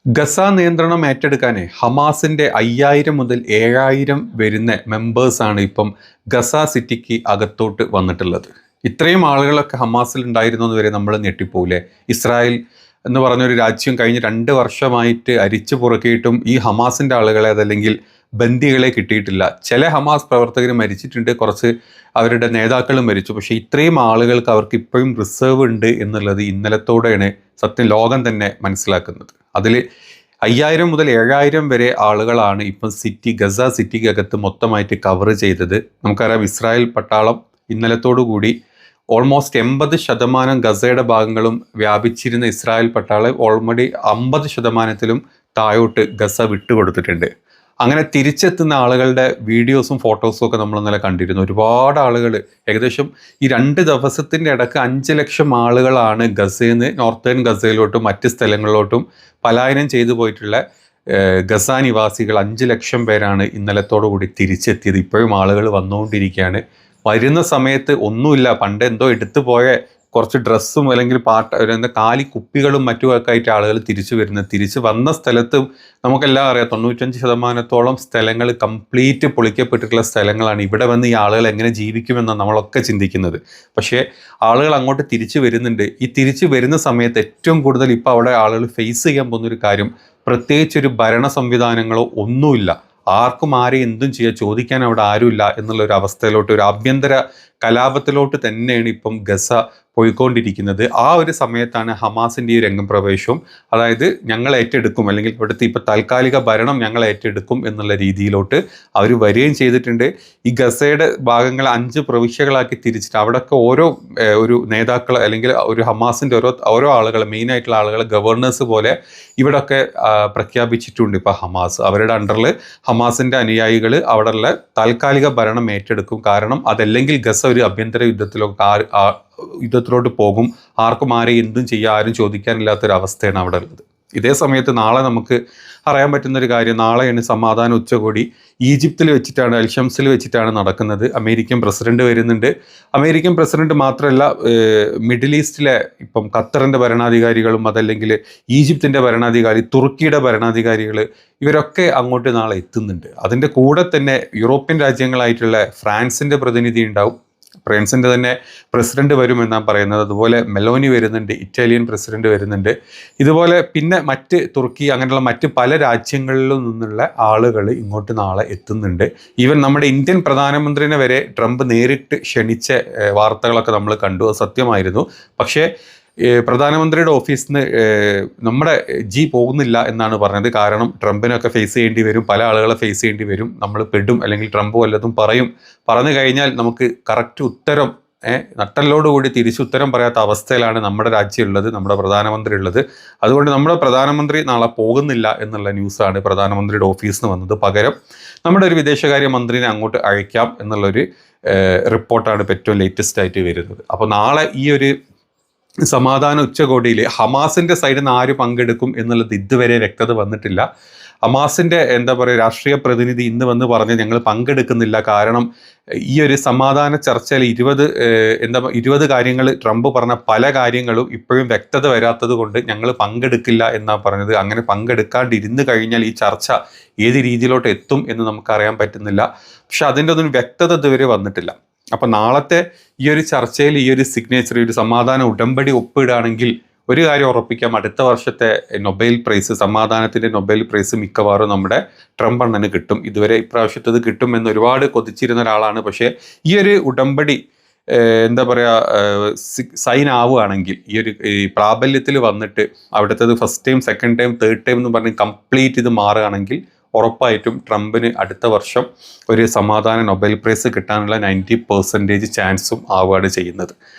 Gaza നിയന്ത്രണം ഏറ്റെടുക്കാൻ ഹമാസിന്റെ 5000 മുതൽ 7000 വരുന്ന മെമ്പേഴ്സാണ് ഇപ്പം ഗസ സിറ്റിക്ക് അകത്തോട്ട് വന്നിട്ടുള്ളത്. ഇത്രയും ആളുകളൊക്കെ ഹമാസിൽ ഉണ്ടായിരുന്നു എന്ന് വരെ നമ്മൾ ഞെട്ടിപ്പോവില്ലേ? ഇസ്രായേൽ എന്ന് പറഞ്ഞൊരു രാജ്യം കഴിഞ്ഞ് 2 വർഷമായിട്ട് അരിച്ചു പുറക്കിയിട്ടും ഈ ഹമാസിന്റെ ആളുകളെ അതല്ലെങ്കിൽ ബന്ദികളെ കിട്ടിയിട്ടില്ല. ചില ഹമാസ് പ്രവർത്തകർ മരിച്ചിട്ടുണ്ട്, കുറച്ച് അവരുടെ നേതാക്കളും മരിച്ചു. പക്ഷേ ഇത്രയും ആളുകൾക്ക് അവർക്ക് ഇപ്പോഴും റിസർവ് ഉണ്ട് എന്നുള്ളത് ഇന്നലത്തോടെയാണ് സത്യം ലോകം തന്നെ മനസ്സിലാക്കുന്നത്. അതിൽ 5000 മുതൽ 7000 വരെ ആളുകളാണ് ഇപ്പം ഗസ സിറ്റിക്കകത്ത് മൊത്തമായിട്ട് കവർ ചെയ്തത്. നമുക്കറിയാം, ഇസ്രായേൽ പട്ടാളം ഇന്നലത്തോടു കൂടി ഓൾമോസ്റ്റ് 80% ഗസയുടെ ഭാഗങ്ങളും വ്യാപിച്ചിരുന്ന ഇസ്രായേൽ പട്ടാളം ഓൾറെഡി 50%-ത്തിലും താഴോട്ട് ഗസ വിട്ടുകൊടുത്തിട്ടുണ്ട്. അങ്ങനെ തിരിച്ചെത്തുന്ന ആളുകളുടെ വീഡിയോസും ഫോട്ടോസും ഒക്കെ നമ്മൾ ഇന്നലെ കണ്ടിരുന്നു. ഒരുപാട് ആളുകൾ, ഏകദേശം ഈ 2 ദിവസത്തിൻ്റെ ഇടയ്ക്ക് 5 ലക്ഷം ആളുകളാണ് ഗസയിൽ നിന്ന് നോർത്തേൺ ഗസയിലോട്ടും മറ്റ് സ്ഥലങ്ങളിലോട്ടും പലായനം ചെയ്തു പോയിട്ടുള്ള ഗസ നിവാസികൾ 5 ലക്ഷം പേരാണ് ഇന്നലത്തോടു കൂടി തിരിച്ചെത്തിയത്. ഇപ്പോഴും ആളുകൾ വന്നുകൊണ്ടിരിക്കുകയാണ്. വരുന്ന സമയത്ത് ഒന്നുമില്ല, പണ്ട് എന്തോ എടുത്തു പോയ കുറച്ച് ഡ്രസ്സും അല്ലെങ്കിൽ കാലി കുപ്പികളും മറ്റുമൊക്കെ ആയിട്ട് ആളുകൾ തിരിച്ചു വന്ന സ്ഥലത്ത് നമുക്കെല്ലാം അറിയാം, 95% സ്ഥലങ്ങൾ കംപ്ലീറ്റ് പൊളിക്കപ്പെട്ടിട്ടുള്ള സ്ഥലങ്ങളാണ്. ഇവിടെ വന്ന് ഈ ആളുകൾ എങ്ങനെ ജീവിക്കുമെന്നാണ് നമ്മളൊക്കെ ചിന്തിക്കുന്നത്. പക്ഷേ ആളുകൾ അങ്ങോട്ട് തിരിച്ചു വരുന്നുണ്ട്. ഈ തിരിച്ചു വരുന്ന സമയത്ത് ഏറ്റവും കൂടുതൽ ഇപ്പോൾ അവിടെ ആളുകൾ ഫേസ് ചെയ്യാൻ പോകുന്നൊരു കാര്യം, പ്രത്യേകിച്ചൊരു ഭരണ സംവിധാനങ്ങളോ ഒന്നുമില്ല. ആർക്കും ആരെയും എന്തും ചെയ്യുക, ചോദിക്കാൻ അവിടെ ആരുമില്ല എന്നുള്ളൊരു അവസ്ഥയിലോട്ട്, ഒരു ആഭ്യന്തര കലാപത്തിലോട്ട് തന്നെയാണ് ഇപ്പം ഗസ പോയിക്കൊണ്ടിരിക്കുന്നത്. ആ ഒരു സമയത്താണ് ഹമാസിൻ്റെ ഈ രംഗം പ്രവേശവും, അതായത് ഞങ്ങൾ ഏറ്റെടുക്കും അല്ലെങ്കിൽ ഇവിടുത്തെ ഇപ്പോൾ താൽക്കാലിക ഭരണം ഞങ്ങൾ ഏറ്റെടുക്കും എന്നുള്ള രീതിയിലോട്ട് അവർ വരികയും ചെയ്തിട്ടുണ്ട്. ഈ ഗസയുടെ ഭാഗങ്ങൾ 5 പ്രവിശ്യകളാക്കി തിരിച്ചിട്ട് അവിടെയൊക്കെ ഓരോ ഒരു നേതാക്കൾ അല്ലെങ്കിൽ ഒരു ഹമാസിൻ്റെ ഓരോ ആളുകൾ, മെയിനായിട്ടുള്ള ആളുകൾ ഗവർണേഴ്സ് പോലെ ഇവിടെയൊക്കെ പ്രഖ്യാപിച്ചിട്ടുണ്ട്. ഇപ്പോൾ ഹമാസ് അവരുടെ അണ്ടറിൽ ഹമാസിൻ്റെ അനുയായികൾ അവിടെയുള്ള താൽക്കാലിക ഭരണം ഏറ്റെടുക്കും. കാരണം അതല്ലെങ്കിൽ ഗസ ഒരു ആഭ്യന്തര യുദ്ധത്തിലോട്ട് പോകും. ആർക്കും ആരെയും എന്തും ചെയ്യാൻ ആരും ചോദിക്കാനില്ലാത്തൊരവസ്ഥയാണ് അവിടെ ഉള്ളത്. ഇതേ സമയത്ത് നാളെ നമുക്ക് അറിയാൻ പറ്റുന്നൊരു കാര്യം, നാളെയാണ് സമാധാന ഉച്ചകോടി. ഈജിപ്തിൽ വെച്ചിട്ടാണ്, അൽഷംസിൽ വെച്ചിട്ടാണ് നടക്കുന്നത്. അമേരിക്കൻ പ്രസിഡന്റ് വരുന്നുണ്ട്. അമേരിക്കൻ പ്രസിഡന്റ് മാത്രമല്ല, മിഡിൽ ഈസ്റ്റിലെ ഇപ്പം ഖത്തറിൻ്റെ ഭരണാധികാരികളും അതല്ലെങ്കിൽ ഈജിപ്തിൻ്റെ ഭരണാധികാരി, തുർക്കിയുടെ ഭരണാധികാരികൾ, ഇവരൊക്കെ അങ്ങോട്ട് നാളെ എത്തുന്നുണ്ട്. അതിൻ്റെ കൂടെ തന്നെ യൂറോപ്യൻ രാജ്യങ്ങളായിട്ടുള്ള ഫ്രാൻസിൻ്റെ പ്രതിനിധി ഉണ്ടാവും. ഫ്രാൻസിൻ്റെ തന്നെ പ്രസിഡന്റ് വരുമെന്നാണ് പറയുന്നത്. അതുപോലെ മെലോനി വരുന്നുണ്ട്, ഇറ്റാലിയൻ പ്രസിഡന്റ് വരുന്നുണ്ട്. ഇതുപോലെ പിന്നെ മറ്റ് തുർക്കി അങ്ങനെയുള്ള മറ്റ് പല രാജ്യങ്ങളിൽ നിന്നുള്ള ആളുകൾ ഇങ്ങോട്ട് നാളെ എത്തുന്നുണ്ട്. ഈവൻ നമ്മുടെ ഇന്ത്യൻ പ്രധാനമന്ത്രിനെ വരെ ട്രംപ് നേരിട്ട് ക്ഷണിച്ച വാർത്തകളൊക്കെ നമ്മൾ കണ്ടു. അത് സത്യമായിരുന്നു. പക്ഷേ പ്രധാനമന്ത്രിയുടെ ഓഫീസിൽ നിന്ന് നമ്മുടെ പോകുന്നില്ല എന്നാണ് പറഞ്ഞത്. കാരണം ട്രംപിനൊക്കെ ഫേസ് ചെയ്യേണ്ടി വരും, പല ആളുകളെ ഫേസ് ചെയ്യേണ്ടി വരും, നമ്മൾ പെടും, അല്ലെങ്കിൽ ട്രംപ് വല്ലതും പറഞ്ഞു കഴിഞ്ഞാൽ നമുക്ക് കറക്റ്റ് ഉത്തരം നട്ടലോടുകൂടി തിരിച്ചുത്തരം പറയാത്ത അവസ്ഥയിലാണ് നമ്മുടെ രാജ്യം ഉള്ളത്, നമ്മുടെ പ്രധാനമന്ത്രി ഉള്ളത്. അതുകൊണ്ട് നമ്മുടെ പ്രധാനമന്ത്രി നാളെ പോകുന്നില്ല എന്നുള്ള ന്യൂസാണ് പ്രധാനമന്ത്രിയുടെ ഓഫീസിൽ നിന്ന് വന്നത്. പകരം നമ്മുടെ ഒരു വിദേശകാര്യ മന്ത്രിനെ അങ്ങോട്ട് അയക്കാം എന്നുള്ളൊരു റിപ്പോർട്ടാണ് ഇപ്പോൾ ഏറ്റവും ലേറ്റസ്റ്റ് ആയിട്ട് വരുന്നത്. അപ്പോൾ നാളെ ഈ ഒരു സമാധാന ഉച്ചകോടിയിൽ ഹമാസിൻ്റെ സൈഡിൽ നിന്ന് ആര് പങ്കെടുക്കും എന്നുള്ളത് ഇതുവരെ വ്യക്തത വന്നിട്ടില്ല. ഹമാസിൻ്റെ രാഷ്ട്രീയ പ്രതിനിധി ഇന്ന് വന്ന് പറഞ്ഞ് ഞങ്ങൾ പങ്കെടുക്കുന്നില്ല. കാരണം ഈ ഒരു സമാധാന ചർച്ചയിൽ 20 കാര്യങ്ങൾ ട്രംപ് പറഞ്ഞ പല കാര്യങ്ങളും ഇപ്പോഴും വ്യക്തത വരാത്തത് കൊണ്ട് ഞങ്ങൾ പങ്കെടുക്കില്ല എന്നാണ് പറഞ്ഞത്. അങ്ങനെ പങ്കെടുക്കാണ്ടിരുന്ന് കഴിഞ്ഞാൽ ഈ ചർച്ച ഏത് രീതിയിലോട്ട് എത്തും എന്ന് നമുക്കറിയാൻ പറ്റുന്നില്ല. പക്ഷെ അതിൻ്റെ ഒന്നും വ്യക്തത ഇതുവരെ വന്നിട്ടില്ല. അപ്പം നാളത്തെ ഈ ഒരു ചർച്ചയിൽ ഈ ഒരു സിഗ്നേച്ചർ, ഒരു സമാധാന ഉടമ്പടി ഒപ്പിടുകയാണെങ്കിൽ ഒരു കാര്യം ഉറപ്പിക്കാം, അടുത്ത വർഷത്തെ നൊബേൽ പ്രൈസ്, സമാധാനത്തിൻ്റെ നൊബേൽ പ്രൈസ് മിക്കവാറും നമ്മുടെ ട്രംപ് അണ്ണന് കിട്ടും. ഇതുവരെ ഇപ്രാവശ്യത്തത് കിട്ടുമെന്ന് ഒരുപാട് കൊതിച്ചിരുന്ന ഒരാളാണ്. പക്ഷേ ഈ ഒരു ഉടമ്പടി സൈൻ ആവുകയാണെങ്കിൽ, ഈ പ്രാബല്യത്തിൽ വന്നിട്ട് അവിടുത്തത് first time, second time, third time എന്ന് പറഞ്ഞ് കംപ്ലീറ്റ് ഇത് മാറുകയാണെങ്കിൽ ഉറപ്പായിട്ടും ട്രംപിന് അടുത്ത വർഷം ഒരു സമാധാന നൊബേൽ പ്രൈസ് കിട്ടാനുള്ള 90% ചാൻസും ആവുകയാണ് ചെയ്യുന്നത്.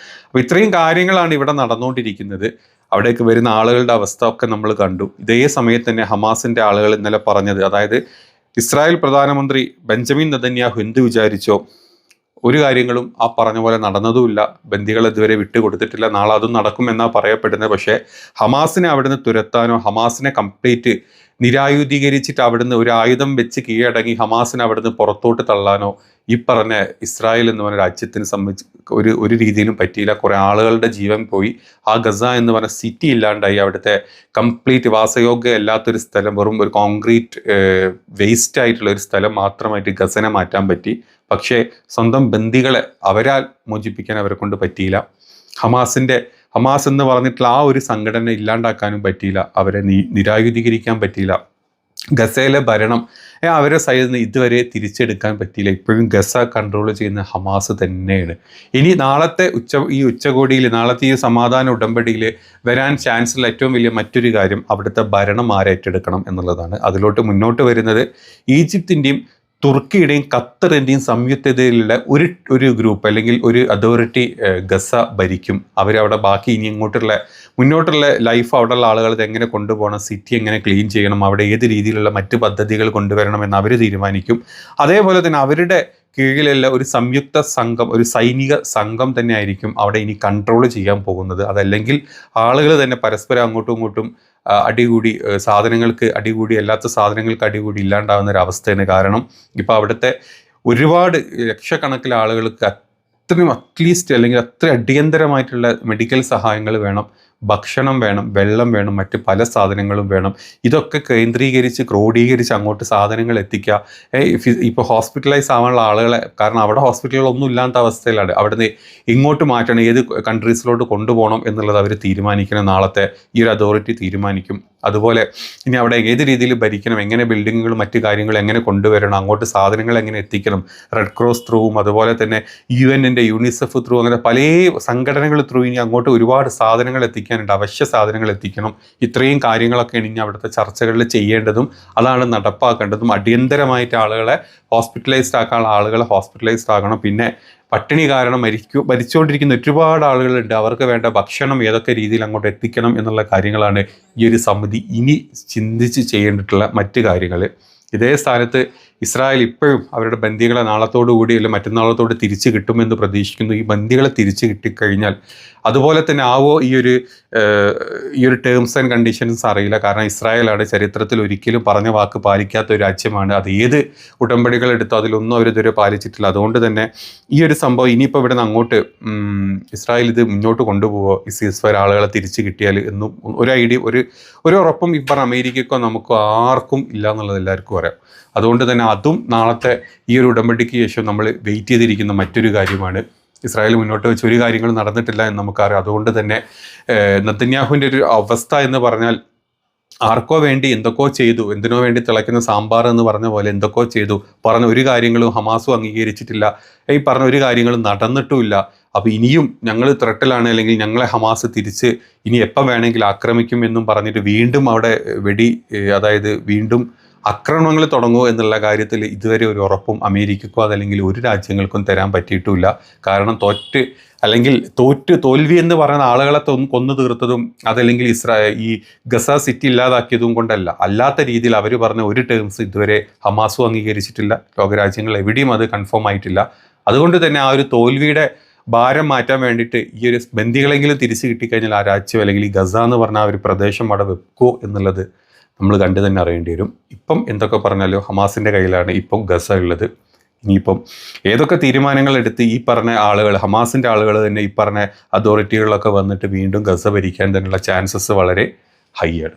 അപ്പോൾ ഇത്രയും കാര്യങ്ങളാണ് ഇവിടെ നടന്നുകൊണ്ടിരിക്കുന്നത്. അവിടേക്ക് വരുന്ന ആളുകളുടെ അവസ്ഥ ഒക്കെ നമ്മൾ കണ്ടു. ഇതേ സമയത്ത് തന്നെ ഹമാസിൻ്റെ ആളുകൾ ഇന്നലെ പറഞ്ഞത്, അതായത് ഇസ്രായേൽ പ്രധാനമന്ത്രി ബെഞ്ചമിൻ നെതന്യാഹു എന്ത് വിചാരിച്ചോ ഒരു കാര്യങ്ങളും ആ പറഞ്ഞ പോലെ നടന്നതുമില്ല. ബന്ദികൾ ഇതുവരെ വിട്ടുകൊടുത്തിട്ടില്ല. നാളെ അതും നടക്കുമെന്നാണ് പറയപ്പെടുന്നത്. പക്ഷേ ഹമാസിനെ അവിടുന്ന് തുരത്താനോ, ഹമാസിനെ കംപ്ലീറ്റ് നിരായുധീകരിച്ചിട്ട് അവിടുന്ന് ഒരു ആയുധം വെച്ച് കീഴടങ്ങി ഹമാസിനെ അവിടുന്ന് പുറത്തോട്ട് തള്ളാനോ ഈ പറഞ്ഞ ഇസ്രായേൽ എന്ന് പറഞ്ഞ രാജ്യത്തിന് സംബന്ധിച്ച് ഒരു രീതിയിലും പറ്റിയില്ല. കുറേ ആളുകളുടെ ജീവൻ പോയി. ആ ഗസ എന്ന് പറഞ്ഞ സിറ്റി ഇല്ലാണ്ടായി. അവിടുത്തെ കംപ്ലീറ്റ് വാസയോഗ്യ അല്ലാത്തൊരു സ്ഥലം, വെറും ഒരു കോൺക്രീറ്റ് വേസ്റ്റ് ആയിട്ടുള്ള ഒരു സ്ഥലം മാത്രമായിട്ട് ഗസനെ മാറ്റാൻ പറ്റി. പക്ഷേ സ്വന്തം ബന്ദികളെ അവരാൽ മോചിപ്പിക്കാൻ അവരെ കൊണ്ട് പറ്റിയില്ല. ഹമാസ് എന്ന് പറഞ്ഞിട്ടുള്ള ആ ഒരു സംഘടന ഇല്ലാണ്ടാക്കാനും പറ്റിയില്ല. അവരെ നിരായുധീകരിക്കാൻ പറ്റിയില്ല. ഗസയിലെ ഭരണം അവരെ സൈഡിൽ നിന്ന് ഇതുവരെ തിരിച്ചെടുക്കാൻ പറ്റിയില്ല. ഇപ്പോഴും ഗസ കൺട്രോൾ ചെയ്യുന്ന ഹമാസ് തന്നെയാണ്. ഇനി നാളത്തെ ഉച്ചകോടിയിൽ, നാളത്തെ ഈ സമാധാന ഉടമ്പടിയിൽ വരാൻ ചാൻസുള്ള ഏറ്റവും വലിയ മറ്റൊരു കാര്യം അവിടുത്തെ ഭരണം ആരേറ്റെടുക്കണം എന്നുള്ളതാണ്. അതിലോട്ട് മുന്നോട്ട് വരുന്നത് ഈജിപ്തിൻ്റെയും തുർക്കിയുടെയും ഖത്തറിൻ്റെയും സംയുക്തതയിലുള്ള ഒരു ഗ്രൂപ്പ് അല്ലെങ്കിൽ ഒരു അതോറിറ്റി ഗസ ഭരിക്കും. അവരവിടെ ബാക്കി ഇനി മുന്നോട്ടുള്ള ലൈഫ് അവിടെയുള്ള ആളുകൾ എങ്ങനെ കൊണ്ടുപോകണം, സിറ്റി എങ്ങനെ ക്ലീൻ ചെയ്യണം, അവിടെ ഏത് രീതിയിലുള്ള മറ്റ് പദ്ധതികൾ കൊണ്ടുവരണം എന്ന് അവർ തീരുമാനിക്കും. അതേപോലെ തന്നെ അവരുടെ കീഴിലുള്ള ഒരു സംയുക്ത സംഘം, ഒരു സൈനിക സംഘം തന്നെ ആയിരിക്കും അവിടെ ഇനി കൺട്രോൾ ചെയ്യാൻ പോകുന്നത്. അതല്ലെങ്കിൽ ആളുകൾ തന്നെ പരസ്പരം അങ്ങോട്ടും ഇങ്ങോട്ടും അടികൂടി, അല്ലാത്ത സാധനങ്ങൾക്ക് അടികൂടി ഇല്ലാണ്ടാവുന്ന ഒരു അവസ്ഥയാണ്. കാരണം ഇപ്പോൾ അവിടുത്തെ ഒരുപാട് ലക്ഷക്കണക്കിന് ആളുകൾക്ക് അത്രയും അറ്റ്ലീസ്റ്റ് അല്ലെങ്കിൽ അത്ര അടിയന്തരമായിട്ടുള്ള മെഡിക്കൽ സഹായങ്ങൾ വേണം, ഭക്ഷണം വേണം, വെള്ളം വേണം, മറ്റ് പല സാധനങ്ങളും വേണം. ഇതൊക്കെ ക്രോഡീകരിച്ച് അങ്ങോട്ട് സാധനങ്ങൾ എത്തിക്കുക. ഇപ്പോൾ ഹോസ്പിറ്റലൈസ് ആവാനുള്ള ആളുകളെ, കാരണം അവിടെ ഹോസ്പിറ്റലുകളൊന്നും ഇല്ലാത്ത അവസ്ഥയിലാണ്, അവിടുന്ന് ഇങ്ങോട്ട് മാറ്റണം, ഏത് കൺട്രീസിലോട്ട് കൊണ്ടുപോകണം എന്നുള്ളത് അവർ തീരുമാനിക്കണം. നാളത്തെ ഈ ഒരു അതോറിറ്റി തീരുമാനിക്കും. അതുപോലെ ഇനി അവിടെ ഏത് രീതിയിൽ ഭരിക്കണം, എങ്ങനെ ബിൽഡിങ്ങുകളും മറ്റു കാര്യങ്ങളും എങ്ങനെ കൊണ്ടുവരണം, അങ്ങോട്ട് സാധനങ്ങൾ എങ്ങനെ എത്തിക്കണം, റെഡ് ക്രോസ് ത്രൂവും അതുപോലെ തന്നെ UN-ൻ്റെ യൂണിസെഫ് ത്രൂ, അങ്ങനെ പല സംഘടനകൾ ത്രൂ ഇനി അങ്ങോട്ട് ഒരുപാട് സാധനങ്ങൾ എത്തിക്കാനുണ്ട്, അവശ്യ സാധനങ്ങൾ എത്തിക്കണം. ഇത്രയും കാര്യങ്ങളൊക്കെയാണ് ഇനി അവിടുത്തെ ചർച്ചകളിൽ ചെയ്യേണ്ടതും അതാണ് നടപ്പാക്കേണ്ടതും. അടിയന്തരമായിട്ട് ആളുകളെ ഹോസ്പിറ്റലൈസ്ഡ് ആക്കണം. പിന്നെ പട്ടിണി കാരണം മരിച്ചുകൊണ്ടിരിക്കുന്ന ഒരുപാട് ആളുകളുണ്ട്. അവർക്ക് വേണ്ട ഭക്ഷണം ഏതൊക്കെ രീതിയിൽ അങ്ങോട്ട് എത്തിക്കണം എന്നുള്ള കാര്യങ്ങളാണ് ഈ ഒരു സമിതി ഇനി ചിന്തിച്ച് ചെയ്യേണ്ടിട്ടുള്ള മറ്റ് കാര്യങ്ങൾ. ഇതേ സ്ഥാനത്ത് ഇസ്രായേൽ ഇപ്പോഴും അവരുടെ ബന്ദികളെ നാളത്തോടുകൂടി അല്ലെങ്കിൽ മറ്റന്നാളത്തോട് തിരിച്ചു കിട്ടുമെന്ന് പ്രതീക്ഷിക്കുന്നു. ഈ ബന്ദികളെ തിരിച്ചു കിട്ടിക്കഴിഞ്ഞാൽ അതുപോലെ തന്നെ ആവോ ഈ ഒരു ടേംസ് ആൻഡ് കണ്ടീഷൻസ് അറിയില്ല. കാരണം ഇസ്രായേലാണ് ചരിത്രത്തിൽ ഒരിക്കലും പറഞ്ഞ വാക്ക് പാലിക്കാത്ത ഒരു രാജ്യമാണ്. അത് ഏത് ഉടമ്പടികൾ എടുത്തോ അതിലൊന്നും അവരിതുവരെ പാലിച്ചിട്ടില്ല. അതുകൊണ്ട് തന്നെ ഈ ഒരു സംഭവം ഇനിയിപ്പോൾ ഇവിടെ നിന്ന് അങ്ങോട്ട് ഇസ്രായേൽ ഇത് മുന്നോട്ട് കൊണ്ടുപോകുമോ, ഈ സീസ്ഫയർ ആളുകളെ തിരിച്ചു കിട്ടിയാൽ എന്നും ഒരു ഉറപ്പും ഈ പറഞ്ഞ അമേരിക്കക്കോ നമുക്കോ ആർക്കും ഇല്ല എന്നുള്ളത് എല്ലാവർക്കും അറിയാം. അതുകൊണ്ട് തന്നെ അതും നാളത്തെ ഈ ഒരു ഉടമ്പടിക്ക് ശേഷം നമ്മൾ വെയിറ്റ് ചെയ്തിരിക്കുന്ന മറ്റൊരു കാര്യമാണ്. ഇസ്രായേൽ മുന്നോട്ട് വെച്ച് ഒരു കാര്യങ്ങളും നടന്നിട്ടില്ല എന്ന് നമുക്കറിയാം. അതുകൊണ്ട് തന്നെ നെതന്യാഹുവിൻ്റെ ഒരു അവസ്ഥ എന്ന് പറഞ്ഞാൽ ആർക്കോ വേണ്ടി എന്തൊക്കെയോ ചെയ്തു, എന്തിനോ വേണ്ടി തിളയ്ക്കുന്ന സാമ്പാർ എന്ന് പറഞ്ഞ പോലെ എന്തൊക്കെയോ ചെയ്തു, പറഞ്ഞ ഒരു കാര്യങ്ങളും ഹമാസും അംഗീകരിച്ചിട്ടില്ല, ഈ പറഞ്ഞ ഒരു കാര്യങ്ങളും നടന്നിട്ടുമില്ല. അപ്പോൾ ഇനിയും ഞങ്ങൾ ത്രെട്ടിലാണ്, അല്ലെങ്കിൽ ഞങ്ങളെ ഹമാസ് തിരിച്ച് ഇനി എപ്പം വേണമെങ്കിലും ആക്രമിക്കും എന്നും പറഞ്ഞിട്ട് വീണ്ടും അവിടെ വീണ്ടും ആക്രമണങ്ങൾ തുടങ്ങുമോ എന്നുള്ള കാര്യത്തിൽ ഇതുവരെ ഒരു ഉറപ്പും അമേരിക്കക്കോ അതല്ലെങ്കിൽ ഒരു രാജ്യങ്ങൾക്കും തരാൻ പറ്റിയിട്ടുമില്ല. കാരണം തോൽവി എന്ന് പറയുന്ന ആളുകളെ കൊന്നു തീർത്തതും അതല്ലെങ്കിൽ ഈ ഗസ സിറ്റി ഇല്ലാതാക്കിയതും കൊണ്ടല്ല, അല്ലാത്ത രീതിയിൽ അവർ പറഞ്ഞ ഒരു ടേംസ് ഇതുവരെ ഹമാസും അംഗീകരിച്ചിട്ടില്ല, ലോകരാജ്യങ്ങൾ എവിടെയും അത് കൺഫേം ആയിട്ടില്ല. അതുകൊണ്ട് തന്നെ ആ ഒരു തോൽവിയുടെ ഭാരം മാറ്റാൻ വേണ്ടിയിട്ട് ഈ ഒരു ബന്ദികളെങ്കിലും തിരിച്ചു കിട്ടിക്കഴിഞ്ഞാൽ ആ രാജ്യം അല്ലെങ്കിൽ ഈ ഗസ എന്ന് പറഞ്ഞ ആ ഒരു പ്രദേശം അവിടെ വെക്കുമോ എന്നുള്ളത് നമ്മൾ കണ്ടു തന്നെ അറിയേണ്ടി വരും. ഇപ്പം എന്തൊക്കെ പറഞ്ഞാലോ ഹമാസിൻ്റെ കയ്യിലാണ് ഇപ്പം ഗസ ഉള്ളത്. ഇനിയിപ്പം ഏതൊക്കെ തീരുമാനങ്ങൾ എടുത്ത് ഈ പറഞ്ഞ ആളുകൾ, ഹമാസിൻ്റെ ആളുകൾ തന്നെ ഈ പറഞ്ഞ അതോറിറ്റികളിലൊക്കെ വന്നിട്ട് വീണ്ടും ഗസ ഭരിക്കാൻ തന്നെയുള്ള ചാൻസസ് വളരെ ഹൈ ആണ്.